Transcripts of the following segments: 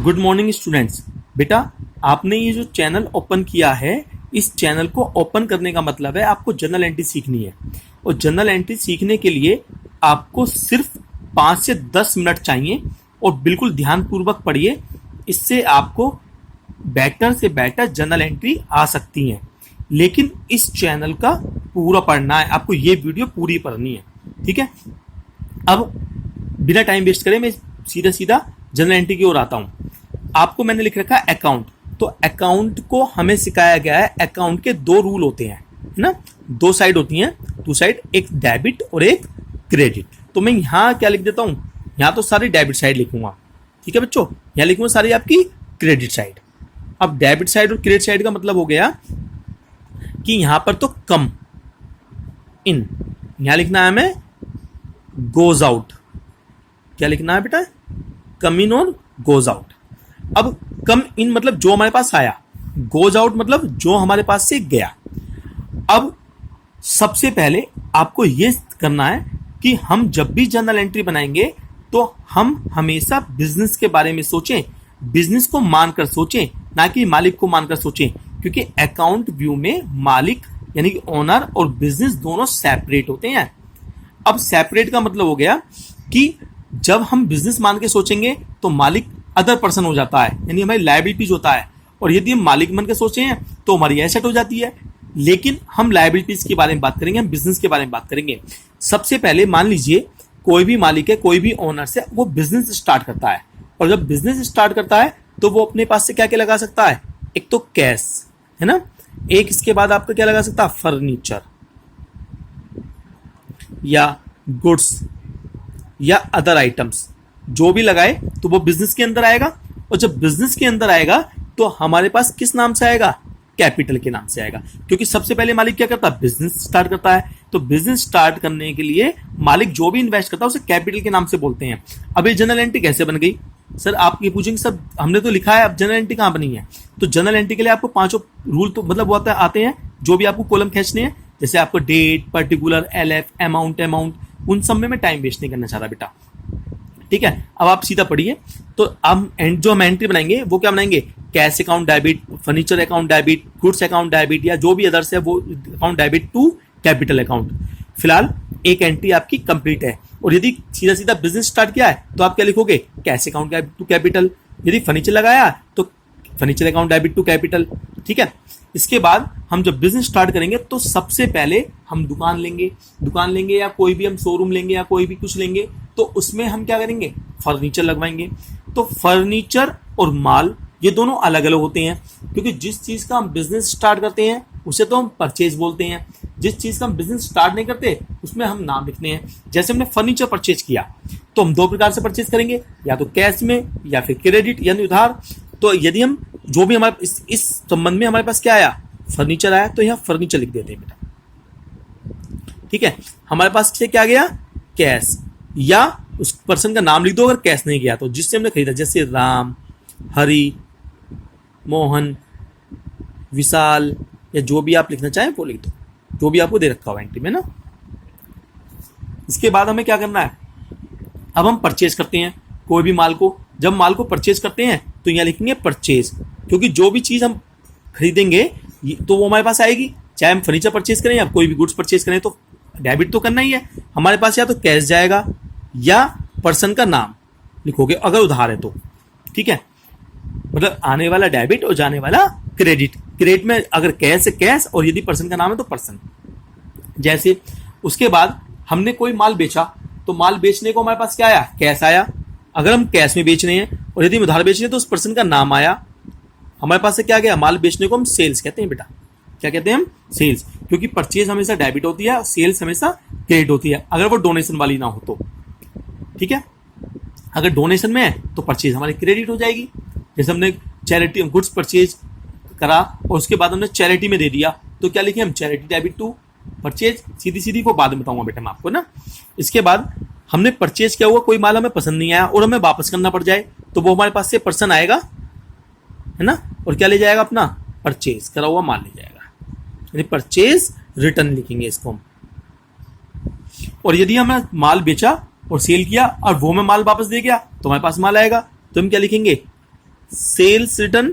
Good morning students. बेटा, आपने ये जो चैनल ओपन किया है, इस चैनल को ओपन करने का मतलब है आपको जर्नल एंट्री सीखनी है। और जर्नल एंट्री सीखने के लिए आपको सिर्फ 5 से 10 मिनट चाहिए और बिल्कुल ध्यानपूर्वक पढ़िए। इससे आपको बेटर से बेटर जर्नल एंट्री आ सकती है। लेकिन इस चैनल का पूरा पढ़ना है, आपको ये वीडियो पूरी पढ़नी है, ठीक है। अब बिना टाइम वेस्ट करे मैं सीधा सीधा जर्नल एंट्री की ओर आता हूं। आपको मैंने लिख रखा है अकाउंट। तो अकाउंट को हमें सिखाया गया है, अकाउंट के 2 रूल होते हैं, है ना। 2 साइड होती हैं, 2 साइड, एक डेबिट और एक क्रेडिट। तो मैं यहाँ क्या लिख देता हूँ, यहाँ तो सारी डेबिट साइड लिखूंगा, ठीक है बच्चों। यहाँ लिखूंगा सारी आपकी क्रेडिट साइड। अब डेबिट साइड और क्रेडिट साइड का मतलब हो गया कि यहां पर तो कम इन, यहां लिखना है हमें गोज आउट। क्या लिखना है बेटा, कम इन और गोज आउट। अब कम इन मतलब जो हमारे पास आया, गोज आउट मतलब जो हमारे पास से गया। अब सबसे पहले आपको यह करना है कि हम जब भी जर्नल एंट्री बनाएंगे तो हम हमेशा बिजनेस के बारे में सोचें, बिजनेस को मानकर सोचें, ना कि मालिक को मानकर सोचें। क्योंकि अकाउंट व्यू में मालिक यानी कि ओनर और बिजनेस दोनों सेपरेट होते हैं। अब सेपरेट का मतलब हो गया कि जब हम बिजनेस मान के सोचेंगे तो मालिक अदर पर्सन हो जाता है, यानी हमारी लायबिलिटीज होता है। और यदि हम मालिक मन के सोचे हैं तो हमारी एसेट हो जाती है। लेकिन हम लायबिलिटीज के बारे में बात करेंगे, हम बिजनेस के बारे में बात करेंगे। सबसे पहले मान लीजिए कोई भी मालिक है, कोई भी ओनर से वो बिजनेस स्टार्ट करता है। और जब बिजनेस स्टार्ट करता है तो वो अपने पास से क्या क्या लगा सकता है, एक तो कैश, है ना। एक इसके बाद आपका क्या लगा सकता है, फर्नीचर या गुड्स या अदर आइटम्स। जो भी लगाए तो वो बिजनेस के अंदर आएगा। और जब बिजनेस के अंदर आएगा तो हमारे पास किस नाम से आएगा, कैपिटल के नाम से आएगा। क्योंकि सबसे पहले मालिक क्या करता है, बिजनेस स्टार्ट करता है। तो बिजनेस स्टार्ट करने के लिए मालिक जो भी इन्वेस्ट करता है उसे कैपिटल के नाम से बोलते हैं। अब ये जर्नल एंट्री कैसे बन गई, सर आप ये पूछेंगे सर हमने तो लिखा है, अब जर्नल एंट्री कहां बनी है। तो जर्नल एंट्री के लिए आपको 5 रूल तो मतलब वो आते हैं, जो भी आपको कॉलम खींचने हैं। जैसे आपको डेट, पर्टिकुलर, एलएफ, अमाउंट, उन सब में मैं टाइम वेस्ट नहीं करना चाह रहा बेटा, ठीक है। अब आप सीधा पढ़िए। तो अब जो हम एंट्री बनाएंगे वो क्या बनाएंगे, cash account debit, furniture account debit, goods account debit, या जो भी अदर्स है वो account debit to capital account. फिलहाल एक एंट्री आपकी कंप्लीट है। और यदि सीधा सीधा बिजनेस स्टार्ट किया है तो आप क्या लिखोगे, कैश अकाउंट टू कैपिटल। यदि फर्नीचर लगाया तो furniture account debit to capital, ठीक है। इसके बाद हम जब बिजनेस स्टार्ट करेंगे तो सबसे पहले हम दुकान लेंगे या कोई भी हम शोरूम लेंगे या कोई भी कुछ लेंगे, तो उसमें हम क्या करेंगे, फर्नीचर लगवाएंगे। तो फर्नीचर और माल ये दोनों अलग अलग होते हैं। क्योंकि जिस चीज का हम बिजनेस स्टार्ट करते हैं उसे तो हम परचेज बोलते हैं, जिस चीज का हम बिजनेस स्टार्ट नहीं करते उसमें हम नाम लिखते हैं। जैसे हमने फर्नीचर परचेज किया तो हम 2 प्रकार से परचेज करेंगे, या तो कैश में या फिर क्रेडिट यानी उधार। तो यदि हम जो भी हमारे इस संबंध में हमारे पास क्या आया, फर्नीचर आया, तो यहाँ फर्नीचर लिख देते हैं बेटा, ठीक है। हमारे पास से क्या गया, कैश, या उस पर्सन का नाम लिख दो अगर कैश नहीं गया तो, जिससे हमने खरीदा। जैसे राम, हरि, मोहन, विशाल, या जो भी आप लिखना चाहें वो लिख दो, जो भी आपको दे रखा हो एंट्री में ना। इसके बाद हमें क्या करना है, अब हम परचेज करते हैं कोई भी माल को। जब माल को परचेज करते हैं तो यहाँ लिखेंगे परचेज। क्योंकि जो भी चीज हम खरीदेंगे तो वो हमारे पास आएगी। चाहे हम फर्नीचर परचेज करें या कोई भी गुड्स परचेज करें तो डेबिट तो करना ही है हमारे पास। या तो कैश जाएगा या पर्सन का नाम लिखोगे अगर उधार है तो, ठीक है। मतलब आने वाला डेबिट और जाने वाला क्रेडिट। क्रेडिट में अगर कैश है कैश, और यदि पर्सन का नाम है तो पर्सन। जैसे उसके बाद हमने कोई माल बेचा तो माल बेचने को हमारे पास क्या आया, कैश आया। अगर हम कैश में बेच रहे हैं और यदि हम उधार बेच रहे हैं तो उस पर्सन का नाम आया। हमारे पास से क्या गया, माल बेचने को हम सेल्स कहते हैं बेटा। क्या कहते हैं हम, सेल्स। क्योंकि परचेज हमेशा डेबिट होती है, सेल्स हमेशा क्रेडिट होती है, अगर वो डोनेशन वाली ना हो तो, ठीक है। अगर डोनेशन में है तो परचेज हमारी क्रेडिट हो जाएगी। जैसे हमने चैरिटी गुड्स परचेज करा और उसके बाद हमने चैरिटी में दे दिया तो क्या लिखे हम, चैरिटी डेबिट टू परचेज। सीधी को बाद में बताऊंगा बेटा मैं आपको ना। इसके बाद हमने परचेज किया हुआ कोई माल हमें पसंद नहीं आया और हमें वापस करना पड़ जाए तो वो हमारे पास से पर्सन आएगा, है ना, और क्या ले जाएगा, अपना परचेज करा हुआ माल ले जाएगा, यानी परचेज रिटर्न लिखेंगे इसको हम। और यदि हमने माल बेचा और सेल किया और वो हमें माल वापस दे गया तो हमारे पास माल आएगा तो हम क्या लिखेंगे, सेल्स रिटर्न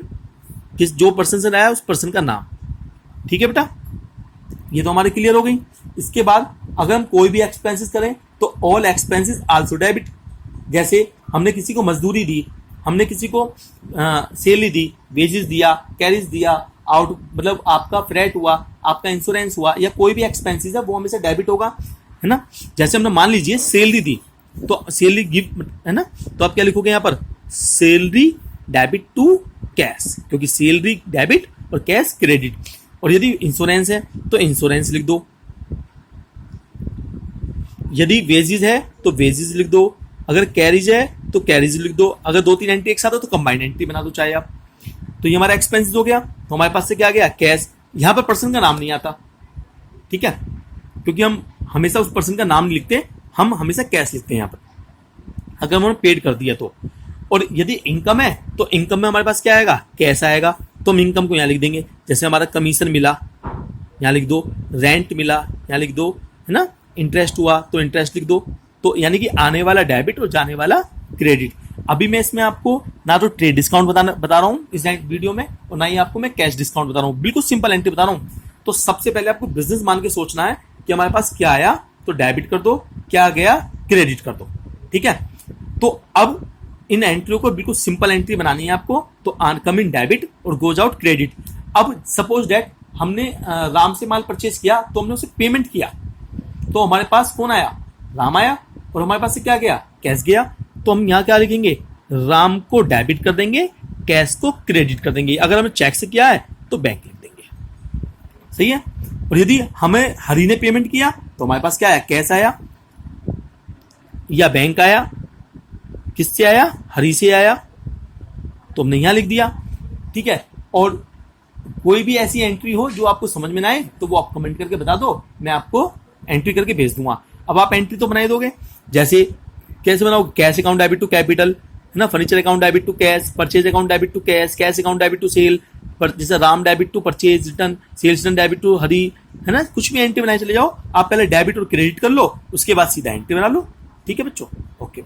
किस जो पर्सन से आया उस पर्सन का नाम। ठीक है बेटा, ये तो हमारे क्लियर हो गई। इसके बाद अगर हम कोई भी एक्सपेंसेस करें तो ऑल एक्सपेंसेस आल्सो डेबिट। जैसे हमने किसी को मजदूरी दी, हमने किसी को सैलरी दी, वेजेस दिया, कैरिज दिया, आउट मतलब आपका फ्रेट हुआ, आपका इंश्योरेंस हुआ, या कोई भी एक्सपेंसेस है वो हमेशा डेबिट होगा, है ना। जैसे हमने मान लीजिए सैलरी दी तो सैलरी गिव, है ना, तो आप क्या लिखोगे यहाँ पर, सैलरी डेबिट टू कैश, क्योंकि सैलरी डेबिट और कैश क्रेडिट। और यदि इंश्योरेंस है तो इंश्योरेंस लिख दो, यदि वेजेस है तो वेजेस लिख दो, अगर कैरिज है तो कैरिज लिख दो, अगर 2-3 एंट्री एक साथ हो तो कंबाइंड एंट्री बना दो चाहे आप। तो ये हमारा एक्सपेंस हो गया। तो हमारे पास से क्या गया, कैश। यहां पर पर्सन का नाम नहीं आता, ठीक है, क्योंकि हम हमेशा उस पर्सन का नाम लिखते, हम हमेशा कैश लिखते हैं यहां पर अगर हमने पेड कर दिया तो। और यदि इनकम है तो इनकम में हमारे पास क्या आएगा, कैश आएगा, तो हम इनकम को यहां लिख देंगे। जैसे हमारा कमीशन मिला यहां लिख दो, रेंट मिला यहां लिख दो, है ना, इंटरेस्ट हुआ तो इंटरेस्ट लिख दो। तो यानी कि आने वाला डेबिट और जाने वाला क्रेडिट। अभी मैं इसमें आपको ना तो ट्रेड डिस्काउंट बता रहा हूं इस वीडियो में, और ना ही आपको मैं कैश डिस्काउंट बता रहा हूं, बिल्कुल सिंपल एंट्री बता रहा हूं। तो सबसे पहले आपको बिजनेस मान के सोचना है कि हमारे पास क्या आया तो डेबिट कर दो, क्या गया क्रेडिट कर दो, ठीक है। तो अब इन एंट्रियों को बिल्कुल सिंपल एंट्री बनानी है आपको। तो कम इन डेबिट और गोज आउट क्रेडिट। अब सपोज दैट हमने राम से माल परचेज किया तो हमने उसे पेमेंट किया, तो हमारे पास कौन आया, राम आया, और हमारे पास से क्या गया, कैश गया। तो हम यहाँ क्या लिखेंगे, राम को डेबिट कर देंगे, कैश को क्रेडिट कर देंगे। अगर हमें चेक से किया है तो बैंक लिख देंगे, सही है। और यदि हमें हरी ने पेमेंट किया तो हमारे पास क्या आया, कैश आया या बैंक आया, किससे आया, हरी से आया, तो हमने यहां लिख दिया, ठीक है। और कोई भी ऐसी एंट्री हो जो आपको समझ में ना आए तो वो आप कमेंट करके बता दो, मैं आपको एंट्री करके भेज दूंगा। अब आप एंट्री तो बनाए दोगे, जैसे कैसे बनाओगे, cash account debit to capital, है ना, furniture account debit to cash, purchase account debit to cash, cash account debit to sale, जैसे Ram debit to purchase return, sales return debit to Hari, है ना। कुछ भी एंट्री बनाए चले जाओ, आप पहले डेबिट और क्रेडिट कर लो, उसके बाद सीधा एंट्री बना लो, ठीक है बच्चों, ओके।